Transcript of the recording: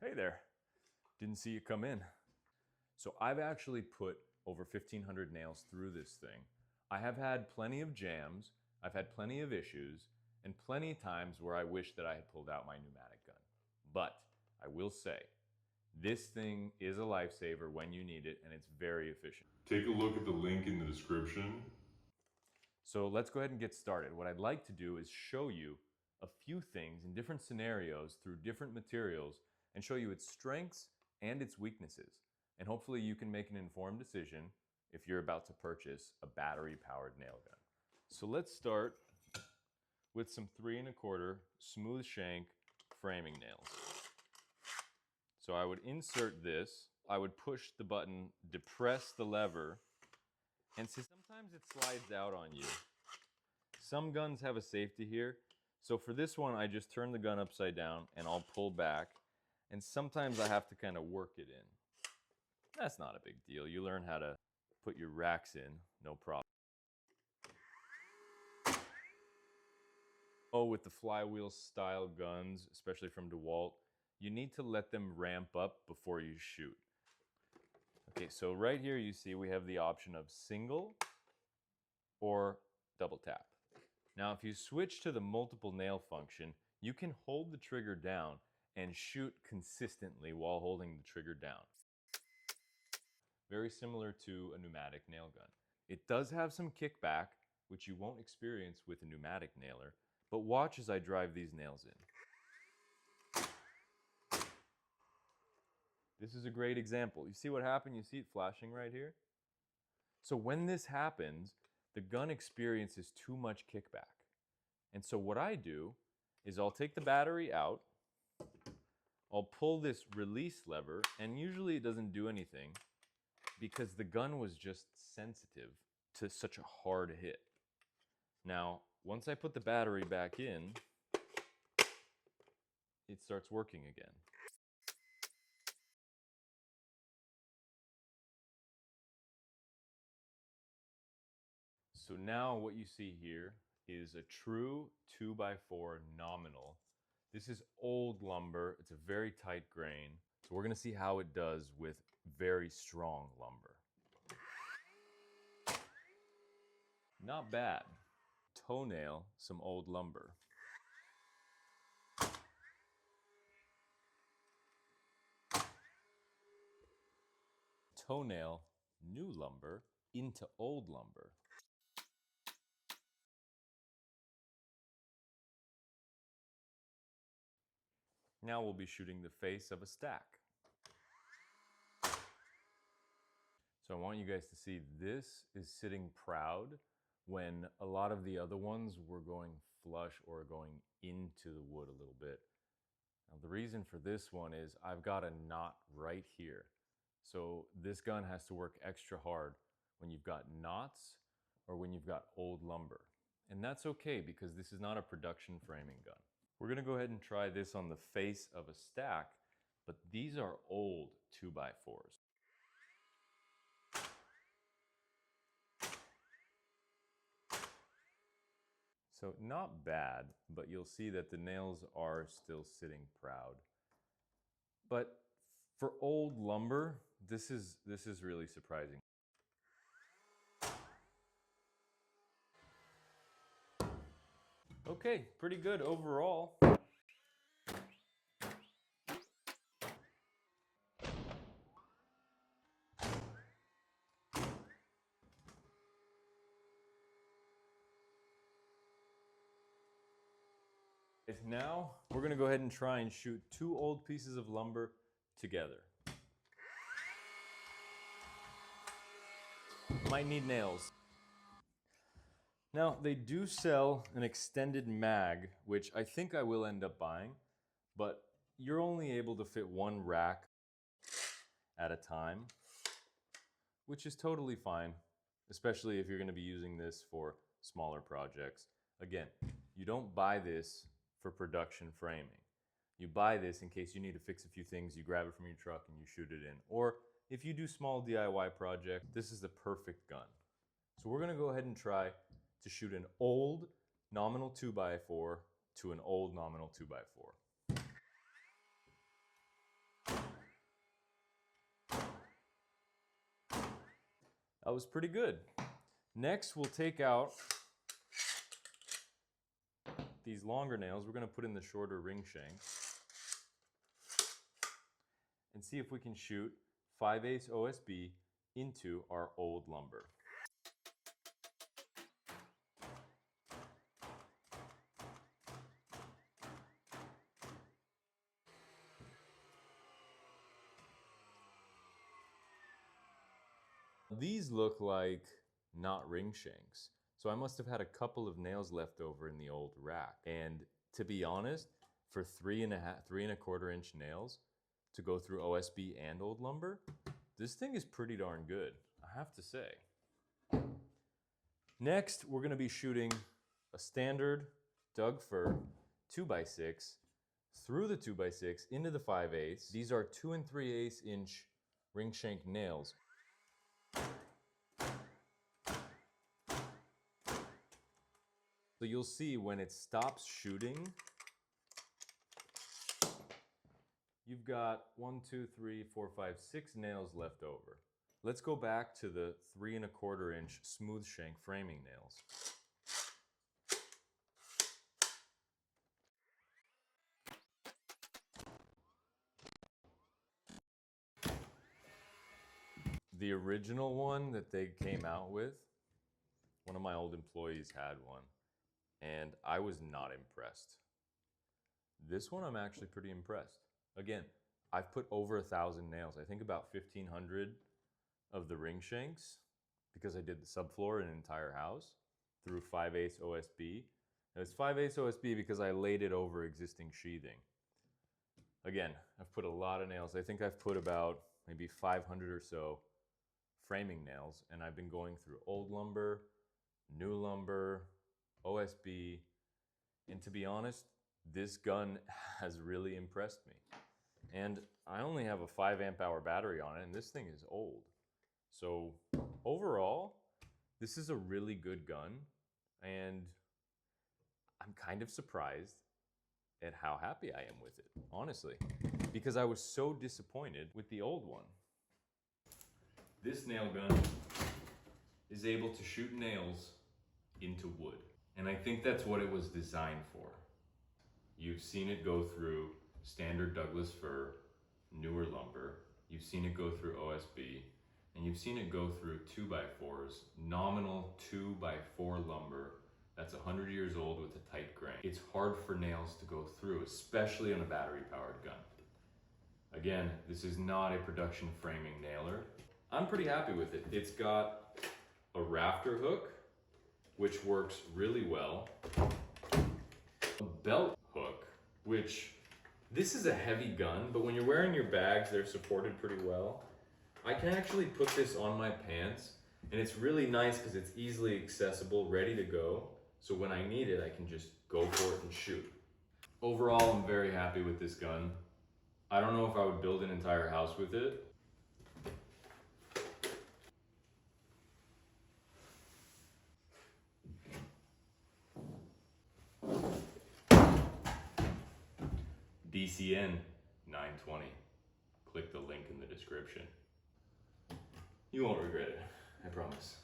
Hey there, didn't see you come in. So I've actually put over 1,500 nails through this thing. I have had plenty of jams, I've had plenty of issues, and plenty of times where I wish that I had pulled out my pneumatic gun. But I will say, this thing is a lifesaver when you need it, and it's very efficient. Take a look at the link in the description. So let's go ahead and get started. What I'd like to do is show you a few things in different scenarios through different materials and show you its strengths and its weaknesses. And hopefully you can make an informed decision if you're about to purchase a battery-powered nail gun. So let's start with some 3 1/4 smooth shank framing nails. So I would insert this, I would push the button, depress the lever, and see, sometimes it slides out on you. Some guns have a safety here. So for this one, I just turn the gun upside down and I'll pull back. And sometimes I have to kind of work it in. That's not a big deal. You learn how to put your racks in, no problem. Oh, with the flywheel style guns, especially from DeWalt, you need to let them ramp up before you shoot. Okay, so right here you see we have the option of single or double tap. Now, if you switch to the multiple nail function, you can hold the trigger down and shoot consistently while holding the trigger down. Very similar to a pneumatic nail gun. It does have some kickback, which you won't experience with a pneumatic nailer, but watch as I drive these nails in. This is a great example. You see what happened? You see it flashing right here? So when this happens, the gun experiences too much kickback. And so what I do is I'll take the battery out, I'll pull this release lever, and usually it doesn't do anything because the gun was just sensitive to such a hard hit. Now, once I put the battery back in, it starts working again. So now what you see here is a true 2x4 nominal. This is old lumber. It's a very tight grain. So we're going to see how it does with very strong lumber. Not bad. Toenail some old lumber. Toenail new lumber into old lumber. Now we'll be shooting the face of a stack. So I want you guys to see this is sitting proud when a lot of the other ones were going flush or going into the wood a little bit. Now the reason for this one is I've got a knot right here. So this gun has to work extra hard when you've got knots or when you've got old lumber. And that's okay because this is not a production framing gun. We're gonna go ahead and try this on the face of a stack, but these are old 2x4s. So not bad, but you'll see that the nails are still sitting proud. But for old lumber, this is really surprising. Okay, pretty good overall. Now we're going to go ahead and try and shoot 2 old pieces of lumber together. Might need nails. Now they do sell an extended mag, which I think I will end up buying, but you're only able to fit 1 rack at a time, which is totally fine, especially if you're going to be using this for smaller projects. Again, you don't buy this for production framing. You buy this in case you need to fix a few things, you grab it from your truck and you shoot it in. Or if you do small DIY projects, this is the perfect gun. So we're gonna go ahead and try to shoot an old nominal 2x4 to an old nominal 2x4. That was pretty good. Next, we'll take out these longer nails. We're going to put in the shorter ring shanks and see if we can shoot 5/8 OSB into our old lumber. These look like not ring shanks, so I must have had a couple of nails left over in the old rack. And to be honest, for 3.25 inch nails to go through OSB and old lumber, this thing is pretty darn good, I have to say. Next, we're going to be shooting a standard Doug fir 2x6 through the 2x6 into the 5/8. These are 2 3/8 inch ring shank nails. So you'll see when it stops shooting, you've got 1, 2, 3, 4, 5, 6 nails left over. Let's go back to the 3.25 inch smooth shank framing nails. The original one that they came out with, one of my old employees had one, and I was not impressed. This one I'm actually pretty impressed. Again, I've put over 1,000 nails. I think about 1,500 of the ring shanks, because I did the subfloor in an entire house through 5/8 OSB. And it's 5/8 OSB because I laid it over existing sheathing. Again, I've put a lot of nails. I think I've put about maybe 500 or so framing nails, and I've been going through old lumber, new lumber, OSB, and to be honest, this gun has really impressed me. And I only have a 5 amp hour battery on it, and this thing is old. So overall, this is a really good gun, and I'm kind of surprised at how happy I am with it, honestly, because I was so disappointed with the old one. This nail gun is able to shoot nails into wood, and I think that's what it was designed for. You've seen it go through standard Douglas fir, newer lumber, you've seen it go through OSB, and you've seen it go through 2x4s, nominal 2x4 lumber that's 100 years old with a tight grain. It's hard for nails to go through, especially on a battery-powered gun. Again, this is not a production framing nailer. I'm pretty happy with it. It's got a rafter hook, which works really well. A belt hook, which, this is a heavy gun, but when you're wearing your bags, they're supported pretty well. I can actually put this on my pants, and it's really nice because it's easily accessible, ready to go. So when I need it, I can just go for it and shoot. Overall, I'm very happy with this gun. I don't know if I would build an entire house with it. DCN920. Click the link in the description. You won't regret it, I promise.